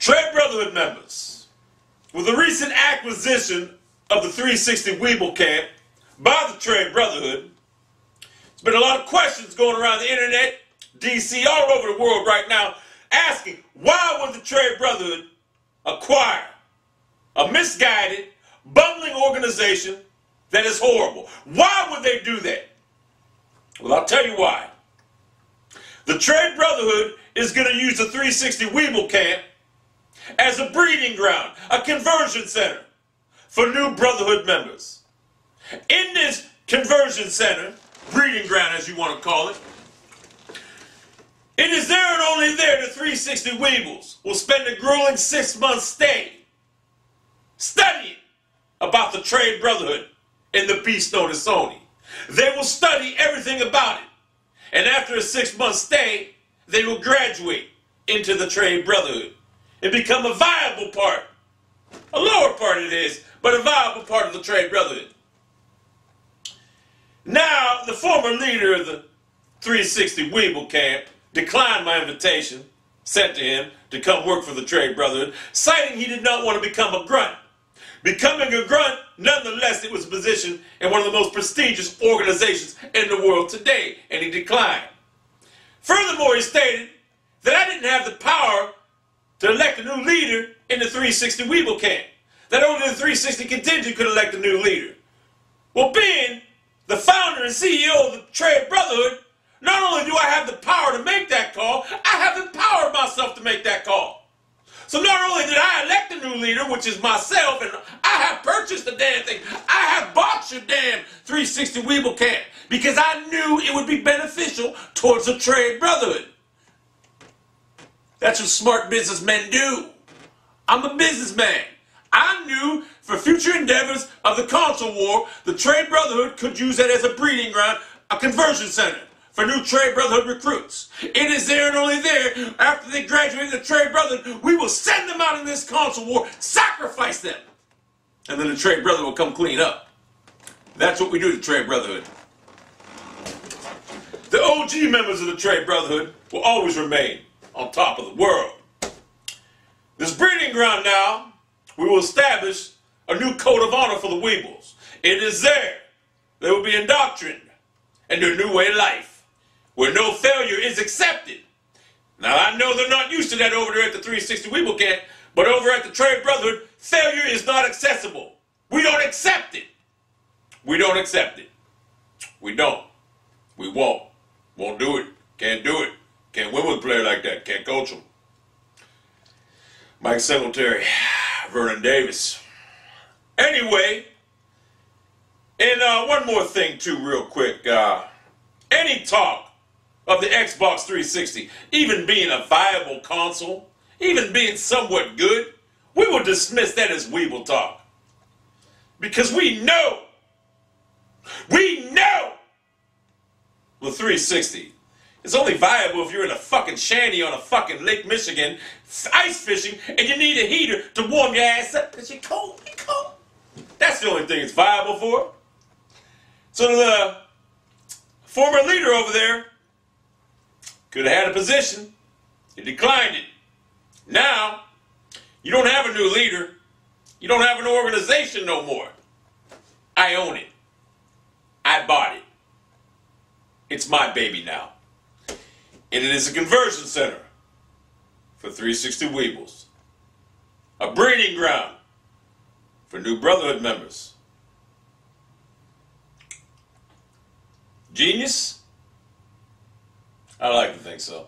Trade Brotherhood members, with the recent acquisition of the 360 Weeble camp by the Trade Brotherhood, there's been a lot of questions going around the internet, DC, all over the world right now, asking why would the Trade Brotherhood acquire a misguided, bungling organization that is horrible? Why would they do that? Well, I'll tell you why. The Trade Brotherhood is going to use the 360 Weeble camp as a breeding ground, a conversion center for new Brotherhood members. In this conversion center, breeding ground as you want to call it, it is there and only there the 360 Weebles will spend a grueling 6-month stay studying about the Trade Brotherhood and the beast known as Sony. They will study everything about it. And after a 6-month stay, they will graduate into the Trade Brotherhood and become a viable part, a lower part it is, but a viable part of the Trade Brotherhood. Now, the former leader of the 360 Weeble camp declined my invitation sent to him to come work for the Trade Brotherhood, citing he did not want to become a grunt. Becoming a grunt, nonetheless, it was a position in one of the most prestigious organizations in the world today, and he declined. Furthermore, he stated that I didn't have the power to elect a new leader in the 360 Weeble camp, that only the 360 contingent could elect a new leader. Well, being the founder and CEO of the Trade Brotherhood, not only do I have the power to make that call, I have empowered myself to make that call. So not only did I elect a new leader, which is myself, and I have purchased the damn thing, I have bought your damn 360 Weeble camp because I knew it would be beneficial towards the Trade Brotherhood. That's what smart businessmen do. I'm a businessman. I knew for future endeavors of the console war, the Trade Brotherhood could use that as a breeding ground, a conversion center for new Trade Brotherhood recruits. It is there and only there. After they graduate the Trade Brotherhood, we will send them out in this console war, sacrifice them, and then the Trade Brotherhood will come clean up. That's what we do to the Trade Brotherhood. The OG members of the Trade Brotherhood will always remain on top of the world. This breeding ground now, we will establish a new code of honor for the Weebles. It is there. They will be indoctrined into a new way of life, where no failure is accepted. Now, I know they're not used to that over there at the 360 Weeble camp, but over at the Trade Brotherhood, failure is not accessible. We don't accept it. We don't accept it. We don't. We won't. Won't do it. Can't do it. Can't win with a player like that. Can't coach him. Mike Singletary, Vernon Davis. Anyway, and one more thing too real quick. Any talk of the Xbox 360 even being a viable console, even being somewhat good, we will dismiss that as Weeble talk. Because we know the 360 is only viable if you're in a fucking shanty on a fucking Lake Michigan ice fishing and you need a heater to warm your ass up because you're cold. You're cold. That's the only thing it's viable for. So the former leader over there could have had a position. He declined it. Now, you don't have a new leader. You don't have an organization no more. I own it. I bought it. It's my baby now. And it is a conversion center for 360 Weebles. A breeding ground for new Brotherhood members. Genius? I like to think so.